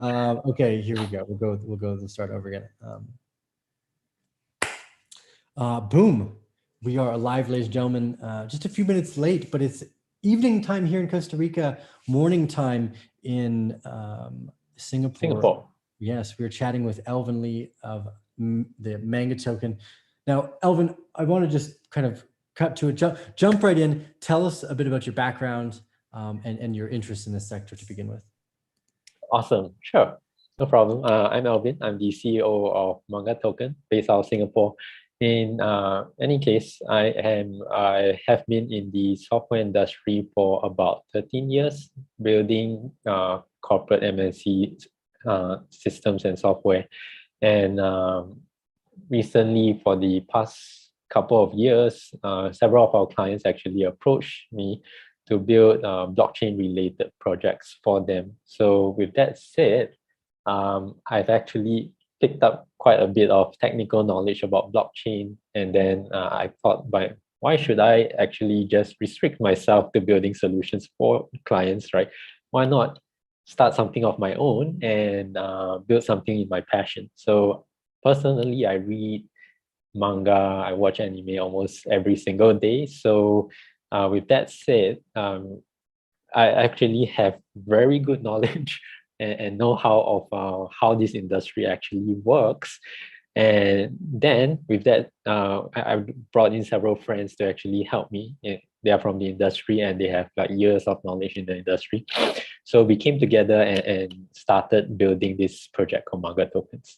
Okay, here we go. We'll start over again. Boom. We are live, ladies and gentlemen. Just a few minutes late, but it's evening time here in Costa Rica, morning time in Singapore. Yes, we were chatting with Elvin Lee of the Manga Token. Now, Elvin, I want to just kind of cut to it, jump right in. Tell us a bit about your background and your interest in this sector to begin with. Awesome, sure, no problem. I'm Elvin. I'm the CEO of Manga Token, based out of Singapore. In any case, I have been in the software industry for about 13 years, building corporate MNC systems and software. And recently, for the past couple of years, several of our clients actually approached me to build blockchain-related projects for them. So with that said, I've actually picked up quite a bit of technical knowledge about blockchain, and then I thought, why should I actually just restrict myself to building solutions for clients, right? Why not start something of my own and build something in my passion? So personally, I read manga, I watch anime almost every single day. So with that said, I actually have very good knowledge and know-how of how this industry actually works. And then with that, I brought in several friends to actually help me. They are from the industry and they have like years of knowledge in the industry. So we came together and started building this project called Manga Tokens.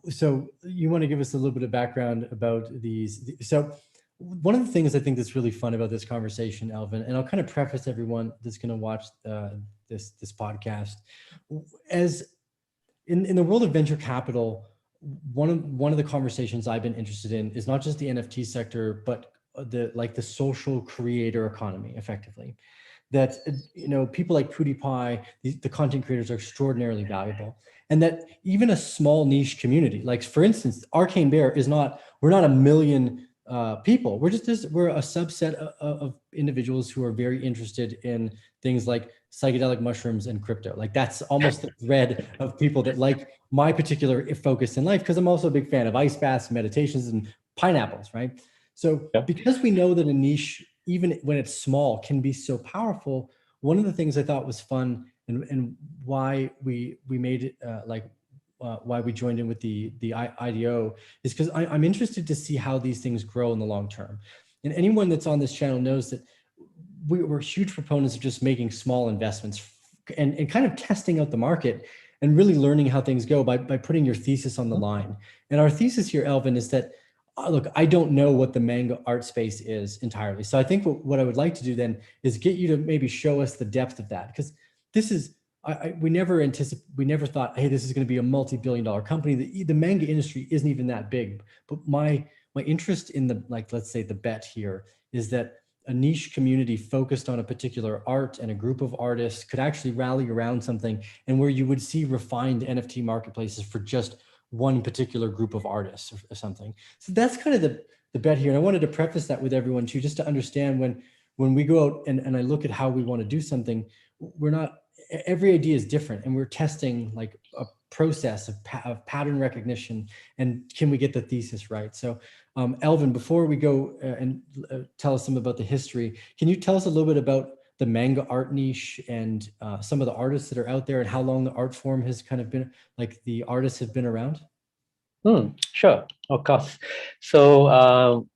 So you want to give us a little bit of background about these. So one of the things I think that's really fun about this conversation, Elvin, and I'll kind of preface everyone that's going to watch this podcast, as in the world of venture capital, one of the conversations I've been interested in is not just the NFT sector, but the social creator economy, effectively. That people like PewDiePie, the content creators, are extraordinarily valuable, and that even a small niche community, like for instance, Arcane Bear we're not a million people. We're a subset of individuals who are very interested in things like psychedelic mushrooms and crypto. Like that's almost the thread of people that like my particular focus in life, because I'm also a big fan of ice baths, meditations, and pineapples, right? So because we know that a niche, even when it's small, can be so powerful, one of the things I thought was fun and why we made it why we joined in with the IDO is because I'm interested to see how these things grow in the long term. And anyone that's on this channel knows that we're huge proponents of just making small investments and kind of testing out the market and really learning how things go by putting your thesis on the line. And our thesis here, Elvin, is that, look, I don't know what the manga art space is entirely. So I think what I would like to do then is get you to maybe show us the depth of that, because this is, we never thought, hey, this is going to be a multi-billion-dollar company. The manga industry isn't even that big. But my interest in let's say the bet here is that a niche community focused on a particular art and a group of artists could actually rally around something, and where you would see refined NFT marketplaces for just one particular group of artists or something. So that's kind of the bet here. And I wanted to preface that with everyone too, just to understand when we go out and I look at how we want to do something, every idea is different, and we're testing like a process of pattern recognition and can we get the thesis right. So Elvin, before we go and tell us some about the history, can you tell us a little bit about the manga art niche and some of the artists that are out there and how long the art form has kind of been, like the artists have been around? Sure, of course. So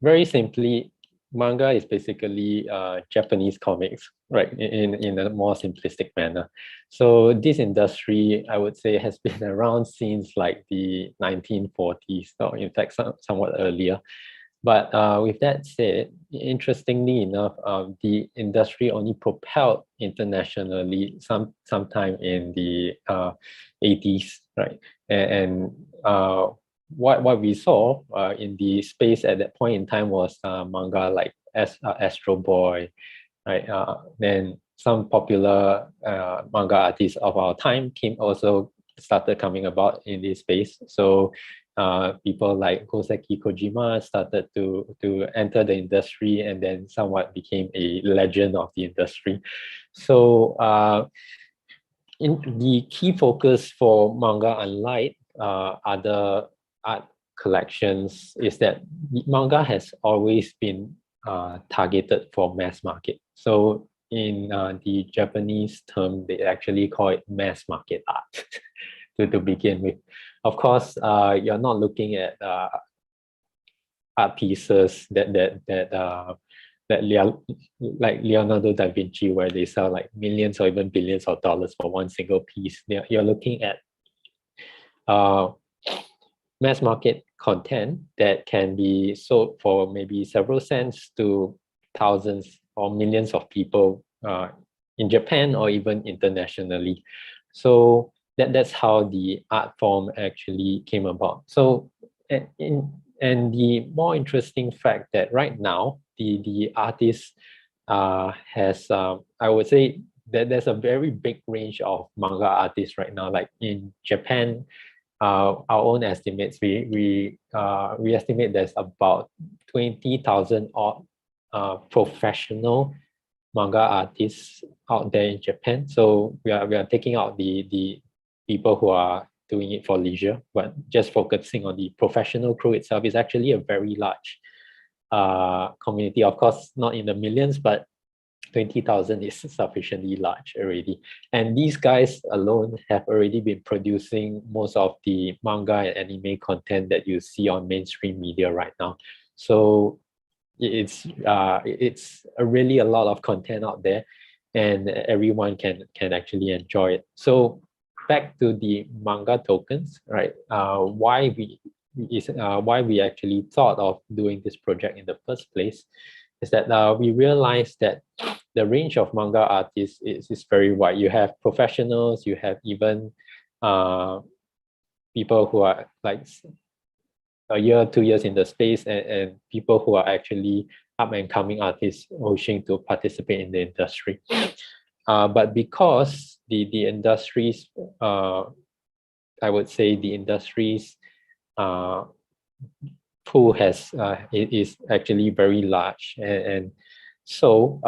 very simply, manga is basically Japanese comics, right, in a more simplistic manner. So this industry, I would say, has been around since like the 1940s, or in fact somewhat earlier. But with that said, interestingly enough, the industry only propelled internationally sometime in the 80s, right? And what we saw in the space at that point in time was manga like Astro Boy, right? Then some popular manga artists of our time started coming about in this space. So people like Koseki Kojima started to enter the industry and then somewhat became a legend of the industry. So in the key focus for manga, unlike other art collections, is that manga has always been targeted for mass market. So in the Japanese term, they actually call it mass market art to begin with. Of course, you're not looking at art pieces like Leonardo da Vinci, where they sell like millions or even billions of dollars for one single piece. You're looking at mass market content that can be sold for maybe several cents to thousands or millions of people in Japan or even internationally. So that's how the art form actually came about. So and the more interesting fact that right now the artist has I would say that there's a very big range of manga artists right now. Like in Japan, our own estimates, we estimate there's about 20,000 odd professional manga artists out there in Japan. So we are taking out the people who are doing it for leisure, but just focusing on the professional crew itself is actually a very large community. Of course, not in the millions, but 20,000 is sufficiently large already. And these guys alone have already been producing most of the manga and anime content that you see on mainstream media right now. So it's really a lot of content out there, and everyone can actually enjoy it. So back to the manga tokens, right? Why we actually thought of doing this project in the first place is that we realized that the range of manga artists is very wide. You have professionals, you have even people who are like a year, 2 years in the space, and people who are actually up and coming artists wishing to participate in the industry. But because the industries, I would say the industries pool is actually very large, and so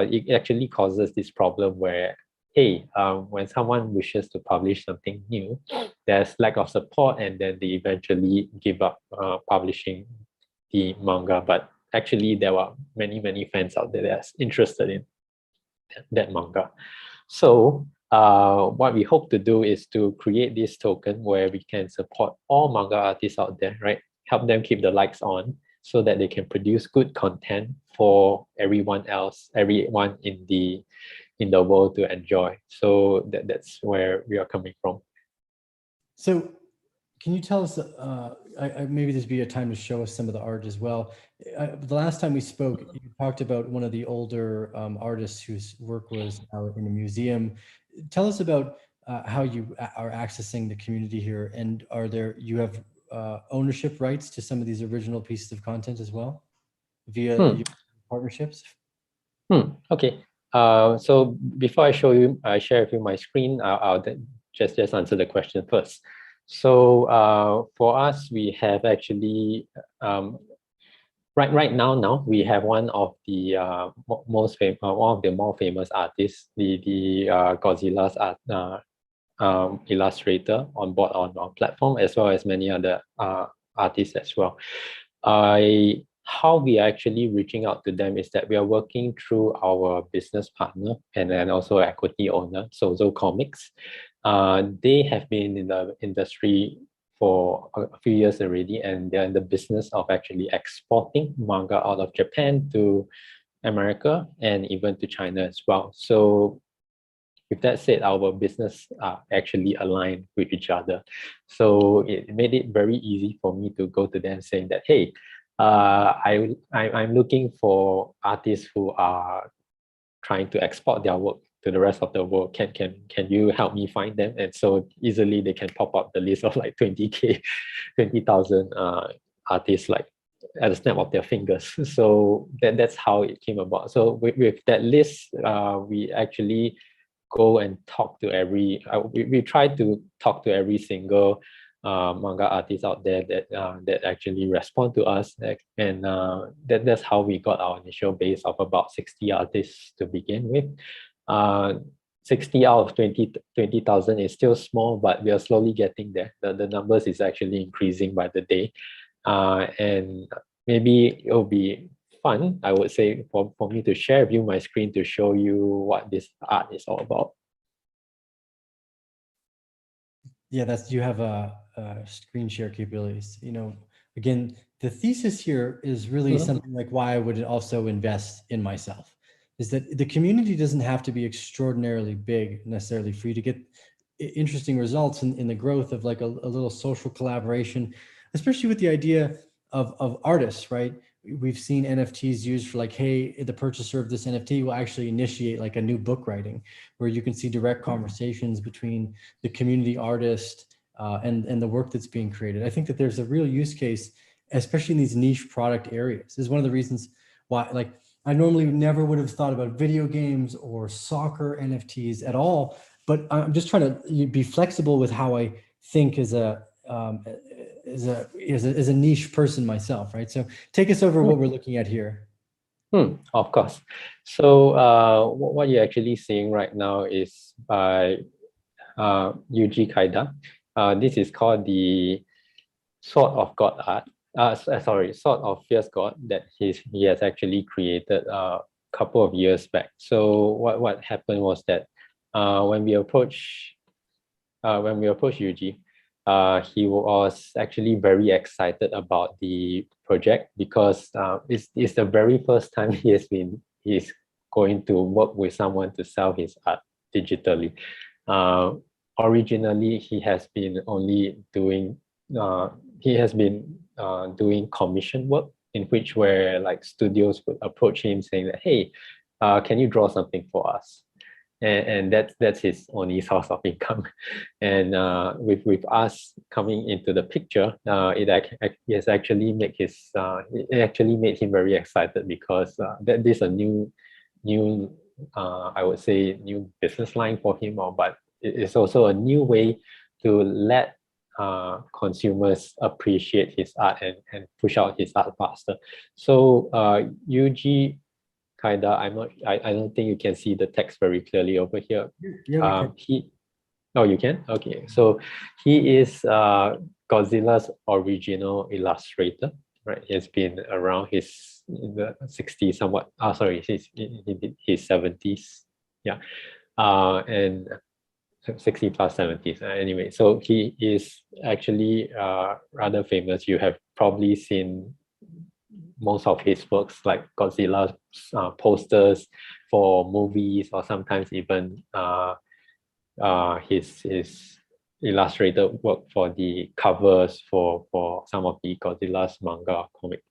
it actually causes this problem where, hey, when someone wishes to publish something new, there's lack of support, and then they eventually give up publishing the manga. But actually, there are many fans out there that's interested in that manga. So what we hope to do is to create this token where we can support all manga artists out there, right? Help them keep the lights on so that they can produce good content for everyone in the world to enjoy. So that's where we are coming from. So can you tell us, maybe this would be a time to show us some of the art as well. The last time we spoke, you talked about one of the older artists whose work was out in a museum. Tell us about how you are accessing the community here, and you have ownership rights to some of these original pieces of content as well via partnerships? Okay. So before I share with you my screen, I'll just answer the question first. So for us, we have actually right now we have one of the one of the more famous artists, the Godzilla's art illustrator on board on platform, as well as many other artists as well. How we are actually reaching out to them is that we are working through our business partner and then also equity owner, Sozo Comics. They have been in the industry for a few years already, and they're in the business of actually exporting manga out of Japan to America and even to China as well. So with that said, our business are actually aligned with each other. So it made it very easy for me to go to them saying that, hey, I'm looking for artists who are trying to export their work to the rest of the world. Can you help me find them? And so easily they can pop up the list of like 20,000 artists like at the snap of their fingers. So that's how it came about. So with that list, we actually go and talk to we try to talk to every single manga artists out there that actually respond to us, and that's how we got our initial base of about 60 artists to begin with. 60 out of 20,000 is still small, but we are slowly getting there. The numbers is actually increasing by the day. And maybe it'll be fun, I would say, for me to share with you my screen to show you what this art is all about. Yeah, you have a screen share capabilities. Again, the thesis here is really something like why I would also invest in myself, is that the community doesn't have to be extraordinarily big necessarily for you to get interesting results in the growth of like a little social collaboration, especially with the idea of artists, right? We've seen NFTs used for like, hey, the purchaser of this NFT will actually initiate like a new book writing where you can see direct conversations between the community artist and the work that's being created. I think that there's a real use case, especially in these niche product areas. This is one of the reasons why, like, I normally never would have thought about video games or soccer NFTs at all, but I'm just trying to be flexible with how I think as a niche person myself, right? So take us over what we're looking at here. Of course. So what you're actually seeing right now is by Yuji Kaida. This is called the Sword of God art. Sword of Fierce God that he has actually created a couple of years back. So what happened was that when we approached Yuji, he was actually very excited about the project because it's the very first time he's going to work with someone to sell his art digitally. Originally, he has been doing commission work in which where like studios would approach him saying that, hey, can you draw something for us? And that's his only source of income. And with us coming into the picture, it actually made him very excited because that is a new I would say new business line for him, but it's also a new way to let consumers appreciate his art and push out his art faster. So Yuji Kaida, I don't think you can see the text very clearly over here. Yeah, you can? Okay. So he is Godzilla's original illustrator, right? He has been around in the 60s somewhat. He's in his 70s. Yeah. And 60 plus 70s. Anyway, so he is actually rather famous. You have probably seen most of his works like Godzilla posters for movies, or sometimes even his illustrated work for the covers for some of the Godzilla's manga comic.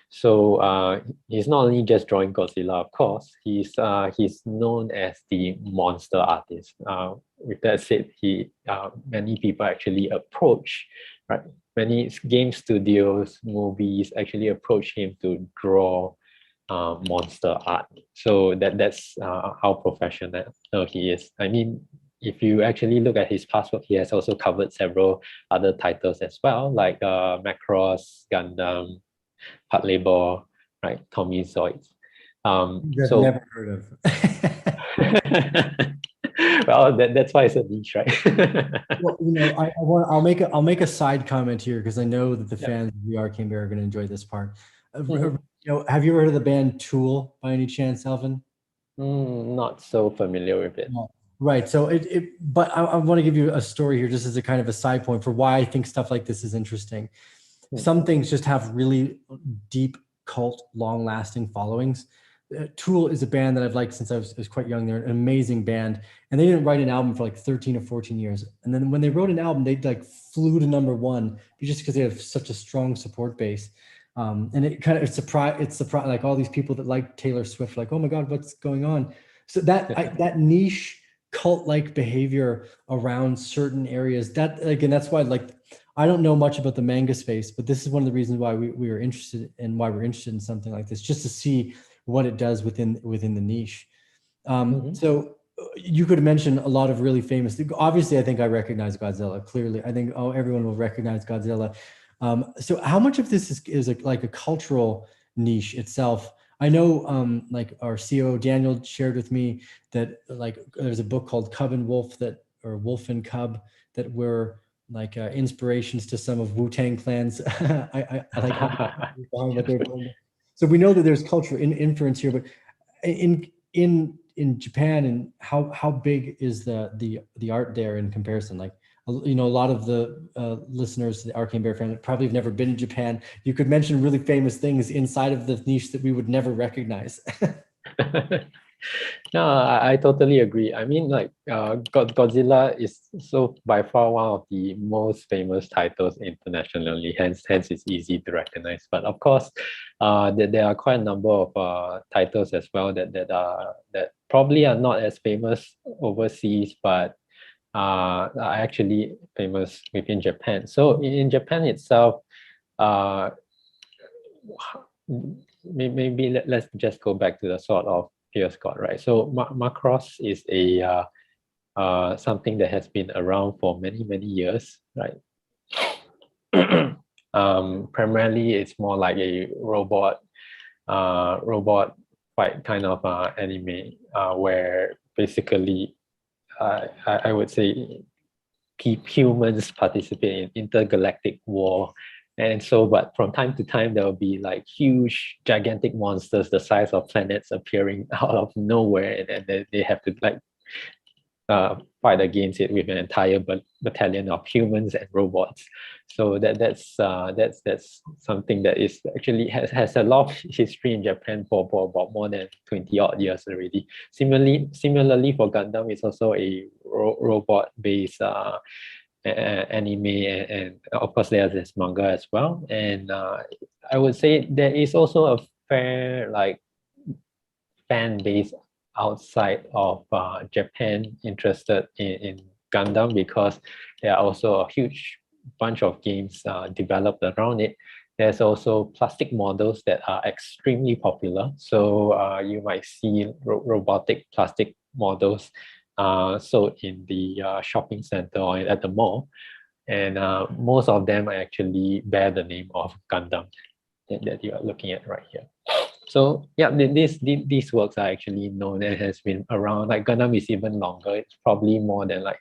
So he's not only just drawing Godzilla, of course, he's known as the monster artist. With that said, many people actually approach, right? Many game studios, movies actually approach him to draw monster art. So that's how professional he is. I mean, if you actually look at his past work, he has also covered several other titles as well, like Macross, Gundam, Part Labor, right? Tommy Zoids. so never heard of. Well, that's why it's a niche, right? Well, I'll make a side comment here because I know that the fans of the Arcane Bear are going to enjoy this part. Have you ever heard of the band Tool by any chance, Alvin? Not so familiar with it. No. Right. So but I want to give you a story here just as a kind of a side point for why I think stuff like this is interesting. Some things just have really deep cult, long-lasting followings. Tool is a band that I've liked since I was quite young. They're an amazing band, and they didn't write an album for like 13 or 14 years. And then when they wrote an album, they like flew to #1 just because they have such a strong support base. And it's surprised like all these people that like Taylor Swift, like, oh my God, what's going on? So that niche cult-like behavior around certain areas, that's why, like, I don't know much about the manga space, but this is one of the reasons why we are interested and why we're interested in something like this, just to see what it does within the niche. So you could mention a lot of really famous, obviously I think I recognize Godzilla, clearly. I think everyone will recognize Godzilla. So how much of this is like a cultural niche itself? I know like our CEO Daniel shared with me that like there's a book called Cub and Wolf or Wolf and Cub that were like inspirations to some of Wu-Tang Clan's. I like how what they're doing. So we know that there's cultural influence here, but in Japan, and how big is the art there in comparison? Like, you know, a lot of the listeners to the Arcane Bear family probably have never been to Japan. You could mention really famous things inside of the niche that we would never recognize. No, I totally agree. I mean, like, Godzilla is so by far one of the most famous titles internationally. Hence, it's easy to recognize. But of course, there are quite a number of titles as well that probably are not as famous overseas, but are actually famous within Japan. So in Japan itself, uh, maybe let's just go back to the sort of Pierce God, right? So Macross is a something that has been around for many years, right? Primarily, it's more like a robot fight kind of anime, where basically I would say humans participate in intergalactic war. And so, but from time to time, there will be like huge, gigantic monsters the size of planets appearing out of nowhere, and then they have to like fight against it with an entire battalion of humans and robots. So that's something that is actually has a lot of history in Japan for about more than 20 odd years already. Similarly for Gundam, it's also a robot based anime, and of course there's manga as well. And I would say there is also a fair like fan base outside of Japan interested in Gundam, because there are also a huge bunch of games developed around it. There's also plastic models that are extremely popular. So you might see robotic plastic models sold in the shopping center or at the mall. And most of them actually bear the name of Gundam that you are looking at right here. So yeah, these works are actually known and has been around. Like Gundam is even longer. It's probably more than like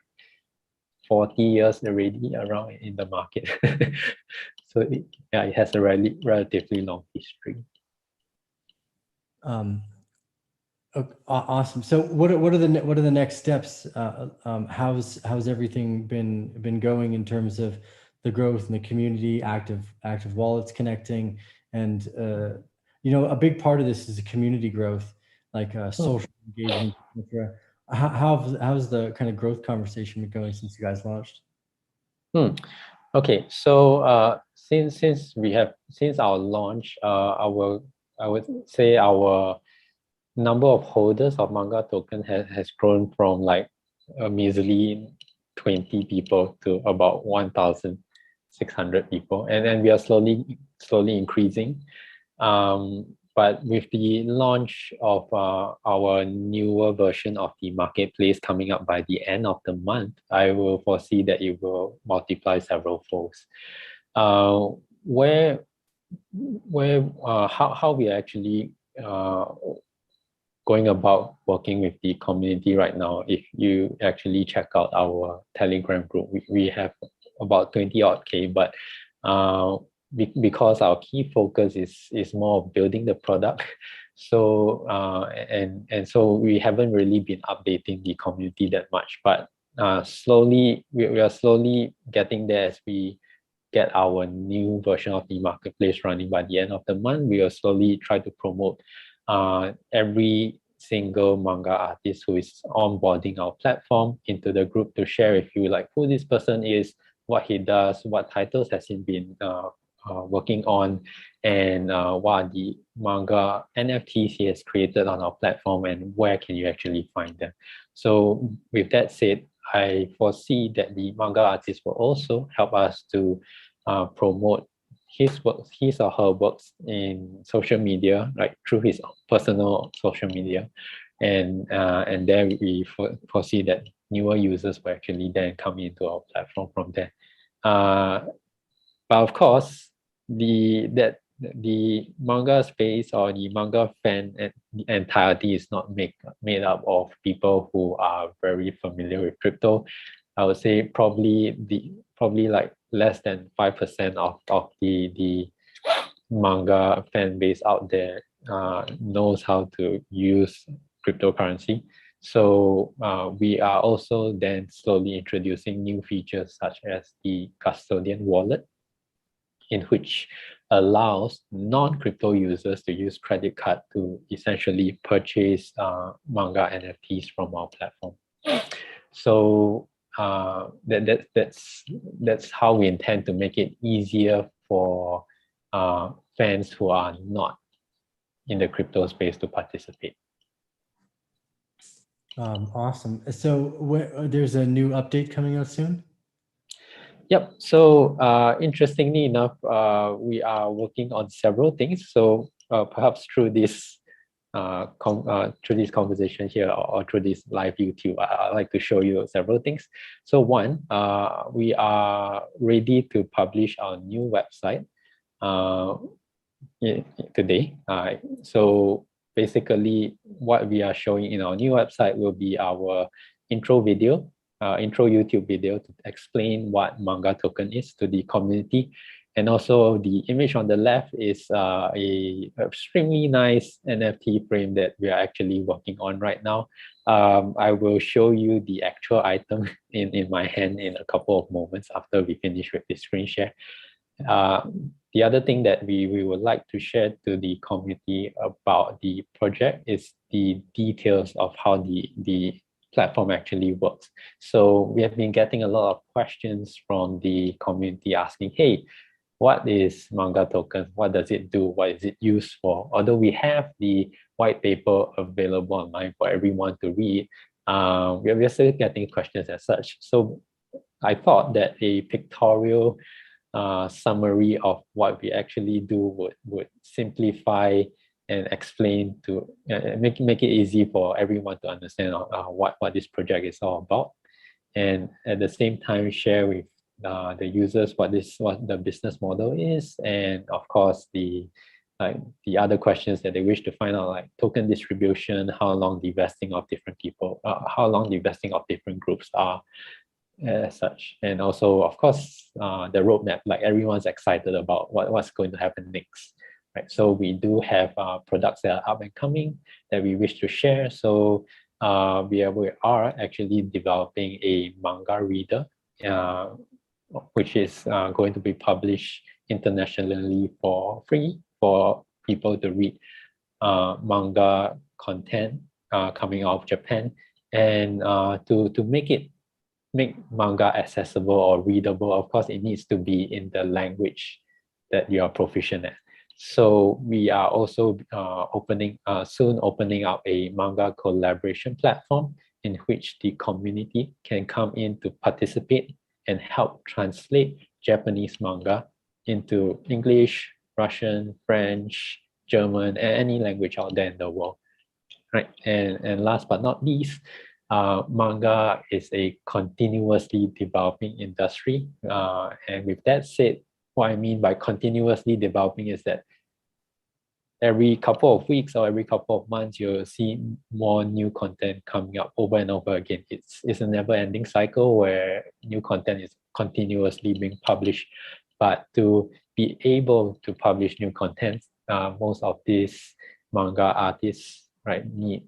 40 years already around in the market. So it has a relatively long history. Awesome. So what are the next steps? How's everything been going in terms of the growth in the community, active wallets connecting, and you know, a big part of this is the community growth, like social engagement, etc. How's the kind of growth conversation been going since you guys launched? Okay, so since our launch, I would say our number of holders of Manga Token has grown from like a measly 20 people to about 1,600 people, and then we are slowly increasing. But with the launch of our newer version of the marketplace coming up by the end of the month, I will foresee that it will multiply several folds. How we are actually going about working with the community right now, if you actually check out our Telegram group, we have about 20 odd K, but because our key focus is more of building the product, so and so we haven't really been updating the community that much, but slowly we are slowly getting there. As we get our new version of the marketplace running by the end of the month, we will slowly try to promote every single manga artist who is onboarding our platform into the group to share with you like who this person is, what he does, what titles has he been working on, and what are the manga NFTs he has created on our platform, and where can you actually find them. So with that said, I foresee that the manga artist will also help us to promote his or her works in social media, like through his personal social media, and then we foresee that newer users will actually then come into our platform from there. But of course, that the manga space or the manga fan and the entirety is not made up of people who are very familiar with crypto. I would say probably like less than 5% of the manga fan base out there knows how to use cryptocurrency. So we are also then slowly introducing new features such as the custodian wallet, in which allows non-crypto users to use credit card to essentially purchase manga NFTs from our platform. So that's how we intend to make it easier for fans who are not in the crypto space to participate. Awesome. So there's a new update coming out soon? Yep. So interestingly enough, we are working on several things. So perhaps through this conversation here or through this live YouTube, I'd like to show you several things. So one, we are ready to publish our new website today. So basically, what we are showing in our new website will be our intro video, intro YouTube video to explain what Manga Token is to the community. And also the image on the left is a extremely nice NFT frame that we are actually working on right now. I will show you the actual item in my hand in a couple of moments after we finish with the screen share. The other thing that we would like to share to the community about the project is the details of how the platform actually works. So we have been getting a lot of questions from the community asking, hey, what is Manga Token? What does it do? What is it used for? Although we have the white paper available online for everyone to read, we are still getting questions as such. So I thought that a pictorial summary of what we actually do would simplify and explain to make it easy for everyone to understand what this project is all about, and at the same time share with the users what the business model is, and of course the other questions that they wish to find out, like token distribution, how long the vesting of different people, how long the vesting of different groups are, as such. And also, of course, the roadmap, like everyone's excited about what's going to happen next, right? So we do have products that are up and coming that we wish to share. So we are actually developing a manga reader, which is going to be published internationally for free for people to read manga content coming out of Japan, and to make manga accessible or readable. Of course, it needs to be in the language that you are proficient at. So we are also soon opening up a manga collaboration platform in which the community can come in to participate and help translate Japanese manga into English, Russian, French, German, and any language out there in the world, right? And last but not least, manga is a continuously developing industry. And with that said, what I mean by continuously developing is that every couple of weeks or every couple of months, you'll see more new content coming up over and over again. It's a never-ending cycle where new content is continuously being published. But to be able to publish new content, most of these manga artists, right, need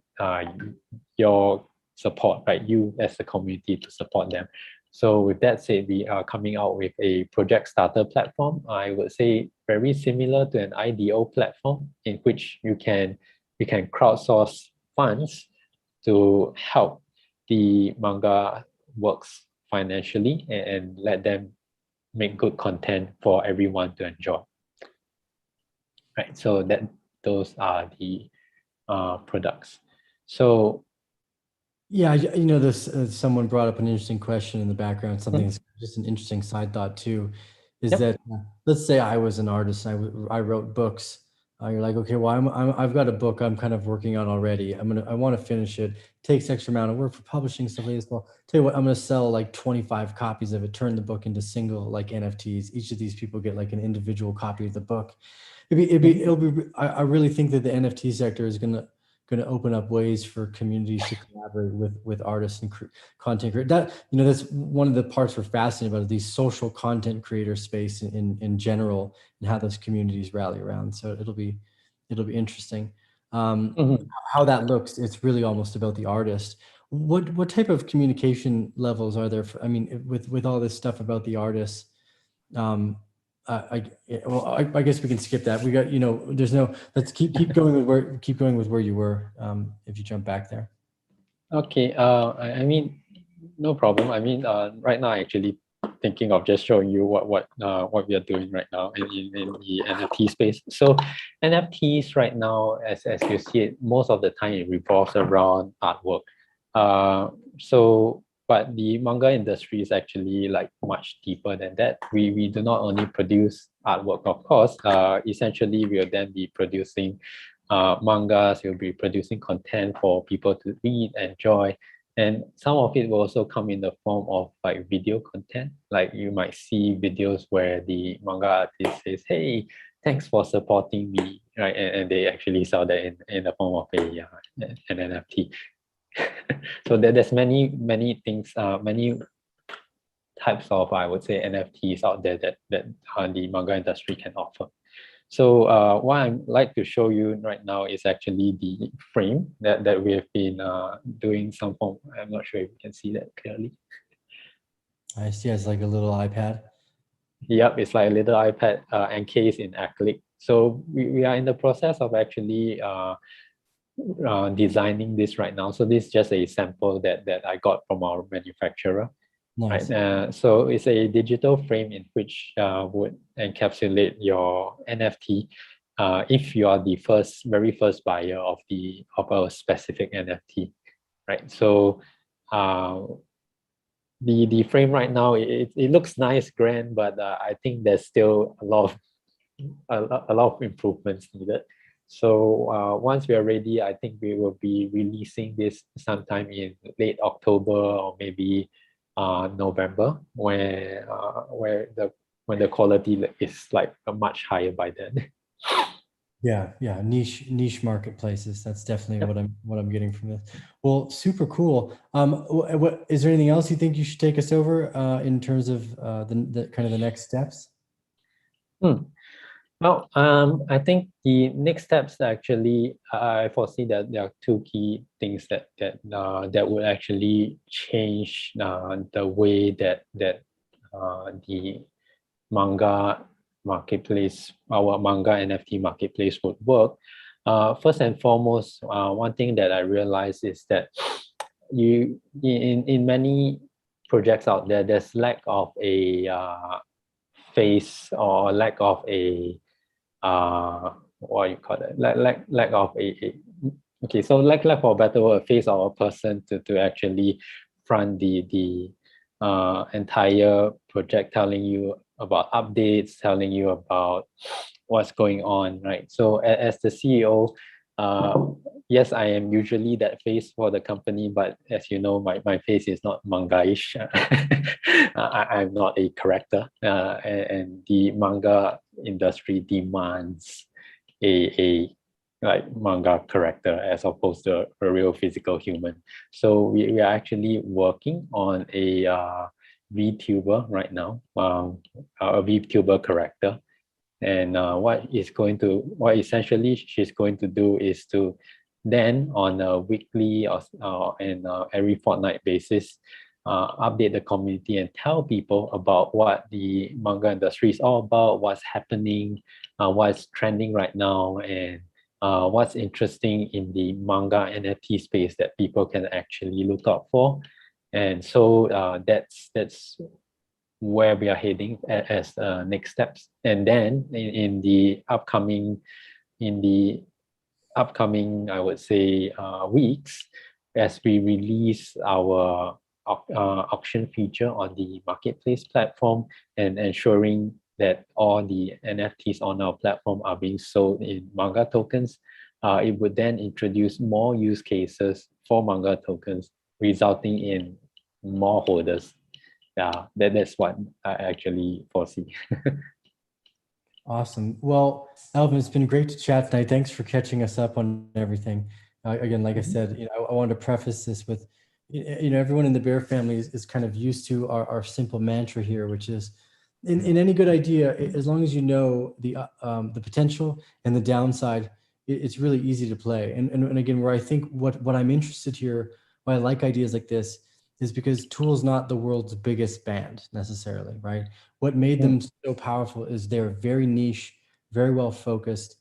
your support, right? You as the community to support them. So with that said, we are coming out with a project starter platform. I would say very similar to an IDO platform in which we can crowdsource funds to help the manga works financially and let them make good content for everyone to enjoy. Right. So those are the products. So yeah, you know, this someone brought up an interesting question in the background. Something that's just an interesting side thought too, is that let's say I was an artist, I wrote books, You're like, okay, well, I've got a book I'm kind of working on already. I want to finish it. Takes extra amount of work for publishing stuff like this. Well, tell you what, I'm going to sell like 25 copies of it, turn the book into single like NFTs. Each of these people get like an individual copy of the book. I really think that the NFT sector is going to open up ways for communities to collaborate with artists and content creators. That, you know, that's one of the parts we're fascinated about, these social content creator space in general, and how those communities rally around. So it'll be interesting. Mhm. How that looks, it's really almost about the artist. What type of communication levels are there for, I mean, with all this stuff about the artists? um I guess we can skip that. We got, you know, there's no, let's keep going with where you were, if you jump back there. Okay, I mean, no problem. I mean, right now, I actually thinking of just showing you what we are doing right now in the NFT space. So NFTs right now, as you see it, most of the time it revolves around artwork. So but the manga industry is actually like much deeper than that. We do not only produce artwork, of course. Essentially, we'll then be producing mangas. We'll be producing content for people to read, enjoy, and some of it will also come in the form of like video content. Like you might see videos where the manga artist says, "Hey, thanks for supporting me," right? And they actually sell that in the form of an NFT. So there's many things, many types of, I would say, NFTs out there that the manga industry can offer. So what I'd like to show you right now is actually the frame that we have been doing some form. I'm not sure if you can see that clearly. I see, it's like a little iPad. Yep, it's like a little iPad encased in acrylic. So we are in the process of actually designing this right now. So this is just a sample that I got from our manufacturer. Nice. Right. So it's a digital frame in which would encapsulate your NFT if you are the very first buyer of a specific NFT, right? So the frame right now, it looks nice, grand, but I think there's still a lot of improvements needed. So once we are ready, I think we will be releasing this sometime in late October or maybe November, where the quality is like much higher by then. Yeah, niche marketplaces. That's definitely Yep. what I'm getting from this. Well, super cool. What is there anything else you think you should take us over in terms of the kind of the next steps? Hmm. Well, I think the next steps actually, I foresee that there are two key things that would actually change the way that the manga marketplace, our manga NFT marketplace would work. First and foremost, one thing that I realized is that in many projects out there, there's lack of a face or lack of a what you call it, lack of okay, so lack for a better word, a face or a person to actually front the entire project, telling you about updates, telling you about what's going on, right? So as the CEO, yes, I am usually that face for the company, but as you know, my face is not manga-ish. I'm not a character, and the manga industry demands a like manga character as opposed to a real physical human. So we are actually working on a VTuber right now, a VTuber character. And what essentially she's going to do is to then on a weekly and every fortnight basis, update the community and tell people about what the manga industry is all about, what's happening, what's trending right now, and what's interesting in the manga NFT space that people can actually look out for. And so that's where we are heading as next steps. And then in the upcoming I would say weeks, as we release our auction feature on the marketplace platform and ensuring that all the NFTs on our platform are being sold in Manga tokens, it would then introduce more use cases for Manga tokens, resulting in more holders. Yeah, that's what I actually foresee. Awesome. Well, Alvin, it's been great to chat tonight. Thanks for catching us up on everything. Again, like I said, I wanted to preface this with, everyone in the Bear family is kind of used to our simple mantra here, which is, in any good idea, as long as you know the potential and the downside, it's really easy to play. And again, where I think what I'm interested here, why I like ideas like this, is because Tool's not the world's biggest band necessarily, right? What made them so powerful is they're very niche, very well focused.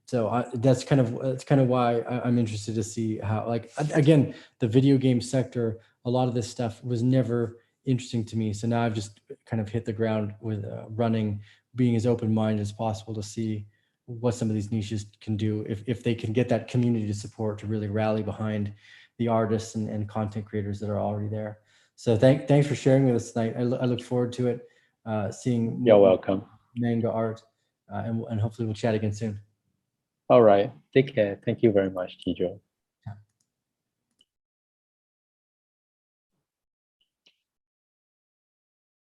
So that's kind of why I'm interested to see how, like, again, the video game sector, a lot of this stuff was never interesting to me. So now I've just kind of hit the ground with running, being as open-minded as possible to see what some of these niches can do if they can get that community support to really rally behind the artists and content creators that are already there. So thanks for sharing with us tonight. I look forward to it, seeing You're more welcome. Manga art, and hopefully we'll chat again soon. All right. Take care. Thank you very much, Kijo.